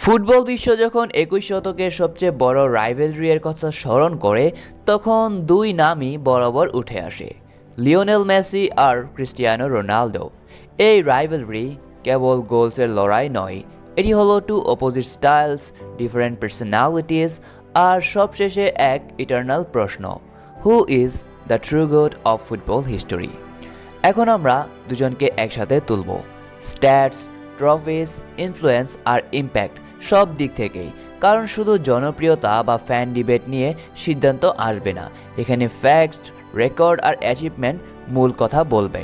Football বিশ্ব যখন ২১ শতকের সবচেয়ে বড় রাইভেলরি এর কথা স্মরণ করে তখন দুই নামই বরাবর উঠে আসে, লিওনেল মেসি আর ক্রিস্টিয়ানো রোনালদো। এই রাইভেলরি কেবল গোলসের লড়াই নয়, এটি হলো two opposite styles, different personalities আর সবশেষে এক ইটারনাল প্রশ্ন, who is the true god of football history. এখন আমরা দুজনকে একসাথে তুলব, স্ট্যাটস, ট্রফিস, ইনফ্লুয়েন্স আর ইম্প্যাক্ট সব দিক থেকেই, কারণ শুধু জনপ্রিয়তা বা ফ্যান ডিবেট নিয়ে সিদ্ধান্ত আসবে না, এখানে ফ্যাক্টস, রেকর্ড আর অ্যাচিভমেন্ট মূল কথা বলবে।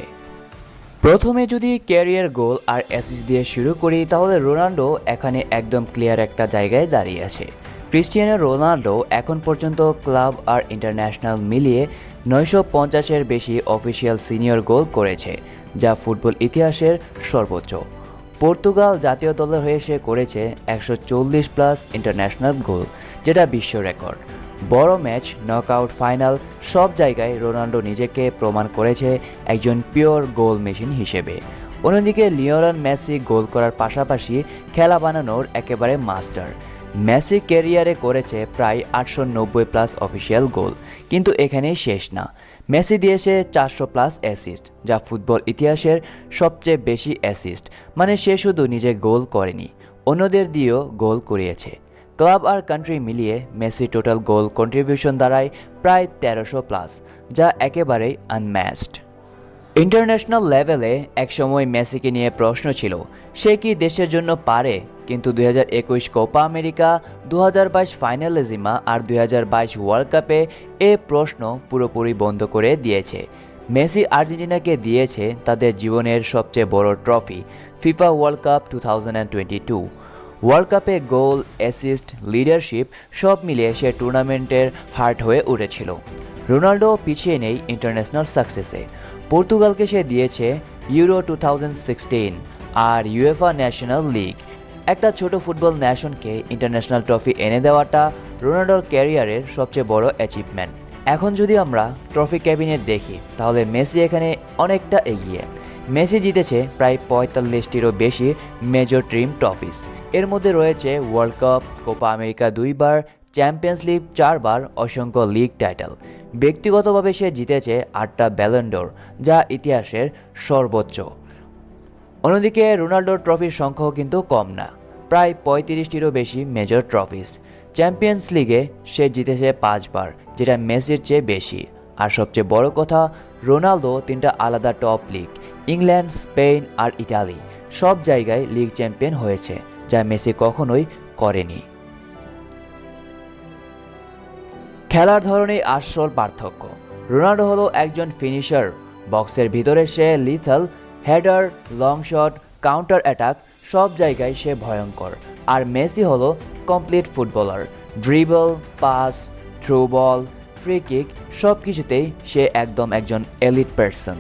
প্রথমে যদি ক্যারিয়ার গোল আর অ্যাসিস্ট দিয়ে শুরু করি তাহলে রোনাল্ডো এখানে একদম ক্লিয়ার একটা জায়গায় দাঁড়িয়ে আছে। ক্রিস্টিয়ানো রোনাল্ডো এখন পর্যন্ত ক্লাব আর ইন্টারন্যাশনাল মিলিয়ে 950-এর বেশি অফিসিয়াল সিনিয়র গোল করেছে, যা ফুটবল ইতিহাসের সর্বোচ্চ। পর্তুগাল জাতীয় দলের হয়ে সে করেছে 140+ ইন্টারন্যাশনাল গোল, যেটা বিশ্ব রেকর্ড। বড় ম্যাচ, নকআউট, ফাইনাল সব জায়গায় রোনাল্ডো নিজেকে প্রমাণ করেছে একজন পিওর গোল মেশিন হিসেবে। অন্যদিকে লিওনেল মেসি গোল করার পাশাপাশি খেলা বানানোর একেবারে মাস্টার। মেসি ক্যারিয়ারে করেছে প্রায় 890+ অফিসিয়াল গোল, কিন্তু এখানেই শেষ না। মেসি দিয়েছে 400+ অ্যাসিস্ট, যা ফুটবল ইতিহাসের সবচেয়ে বেশি অ্যাসিস্ট, মানে সে শুধু নিজে গোল করেনি, অন্যদের দিয়েও গোল করিয়েছে। ক্লাব আর কান্ট্রি মিলিয়ে মেসি টোটাল গোল কন্ট্রিবিউশন দাঁড়ায় প্রায় 1300+, যা একেবারেই আনম্যাচড। ইন্টারন্যাশনাল লেভেলে একসময় মেসিকে নিয়ে প্রশ্ন ছিল, সে কি দেশের জন্য পারে, কিন্তু 2021 কোপা আমেরিকা, 2022 ফাইনালিজিমা আর 2022 ওয়ার্ল্ড কাপে এ প্রশ্ন পুরোপুরি বন্ধ করে দিয়েছে। মেসি আর্জেন্টিনাকে দিয়েছে তাদের জীবনের সবচেয়ে বড় trophy, FIFA world cup 2022। World কাপে গোল, অ্যাসিস্ট, লিডারশিপ সব মিলিয়ে সে টুর্নামেন্টের হার্ট হয়ে উঠেছিল। রোনাল্ডো পিছিয়ে নেই ইন্টারন্যাশনাল সাকসেসে। পর্তুগালকে সে দিয়েছে ইউরো 2016 আর ইউএফা ন্যাশনাল লিগ। একটা ছোট ফুটবল ন্যাশনকে ইন্টারন্যাশনাল ট্রফি এনে দেওয়াটা রোনাল্ডোর ক্যারিয়ারের সবচেয়ে বড় অ্যাচিভমেন্ট। এখন যদি আমরা ট্রফি ক্যাবিনেট দেখি তাহলে মেসি এখানে অনেকটা এগিয়ে। মেসি জিতেছে প্রায় 45টিরও বেশি মেজর টিম ট্রফিস। এর মধ্যে রয়েছে ওয়ার্ল্ড কাপ, কোপা আমেরিকা 2বার, চ্যাম্পিয়ন্স লিগ 4বার, অসংখ্য লিগ টাইটেল। ব্যক্তিগতভাবে সে জিতেছে 8টা ব্যালন ড'র, যা ইতিহাসের সর্বোচ্চ। অন্যদিকে রোনাল্ডোর ট্রফির সংখ্যাও কিন্তু কম না, প্রায় 35টিরও বেশি মেজর ট্রফিস। চ্যাম্পিয়ন্স লিগে সে জিতেছে 5বার, যেটা মেসির চেয়ে বেশি। আর সবচেয়ে বড় কথা, রোনালদো 3টা আলাদা টপ লিগ, ইংল্যান্ড, স্পেন আর ইটালি, সব জায়গায় লিগ চ্যাম্পিয়ন হয়েছে, যা মেসি কখনোই করেনি। খেলার ধরনেই আসল পার্থক্য। রোনাল্ডো হলো একজন ফিনিশার, বক্সের ভিতরে সে lethal, header, long shot, counter attack সব জায়গায় সে ভয়ঙ্কর। আর মেসি হলো complete footballer, dribble, pass, through ball, free kick সব কিছুতেই সে একজন এলিট পারসন।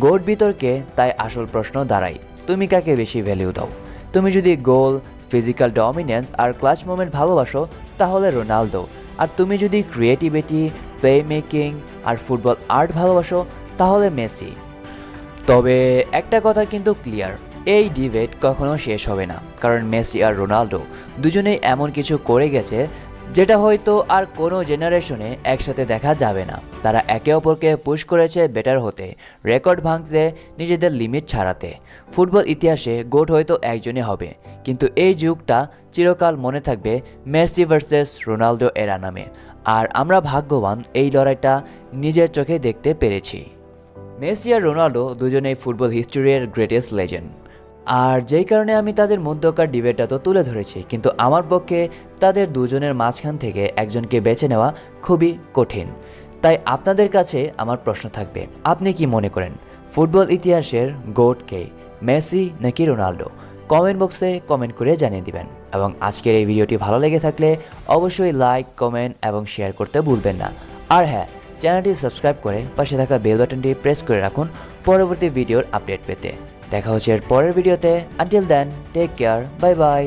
গোট বিতর্কে তাই আসল প্রশ্ন দাঁড়ায়, তুমি কাকে বেশি ভ্যালু দাও? তুমি যদি গোল, ফিজিক্যাল ডমিনেন্স আর ক্লাচ মোমেন্ট ভালোবাসো তাহলে রোনালদো, আর তুমি যদি ক্রিয়েটিভিটি, প্লে মেকিং আর ফুটবল আর্ট ভালোবাসো তাহলে মেসি। তবে একটা কথা কিন্তু ক্লিয়ার, এই ডিবেট কখনো শেষ হবে না, কারণ মেসি আর রোনালদো দুজনেই এমন কিছু করে গেছে যেটা হয়তো আর কোনো জেনারেশনে একসাথে দেখা যাবে না। তারা একে অপরকে পুশ করেছে বেটার হতে, রেকর্ড ভাঙতে, নিজেদের লিমিট ছাড়াতে। ফুটবল ইতিহাসে গোট হয়তো একজনই হবে, কিন্তু এই যুগটা চিরকাল মনে থাকবে মেসি ভার্সেস রোনালদো এরা নামে। আর আমরা ভাগ্যবান এই লড়াইটা নিজের চোখে দেখতে পেরেছি। মেসি আর রোনালদো দুজনেই ফুটবল হিস্ট্রির গ্রেটেস্ট লেজেন্ড, আর যেই কারণে আমি তাদের মধ্যকার ডিবেটটা তো তুলে ধরেছি, কিন্তু আমার পক্ষে তাদের দুজনের মাঝখান থেকে একজনকে বেছে নেওয়া খুবই কঠিন। তাই আপনাদের কাছে আমার প্রশ্ন থাকবে, আপনি কি মনে করেন ফুটবল ইতিহাসের গোট কে, মেসি নাকি রোনালদো? কমেন্ট বক্সে কমেন্ট করে জানিয়ে দিবেন। এবং আজকের এই ভিডিওটি ভালো লেগে থাকলে অবশ্যই লাইক, কমেন্ট এবং শেয়ার করতে ভুলবেন না। আর হ্যাঁ, চ্যানেলটি সাবস্ক্রাইব করে পাশে থাকা বেল বাটনটি প্রেস করে রাখুন পরবর্তী ভিডিওর আপডেট পেতে। দেখা হচ্ছে এর পরের ভিডিওতে। Until then, take care, bye by.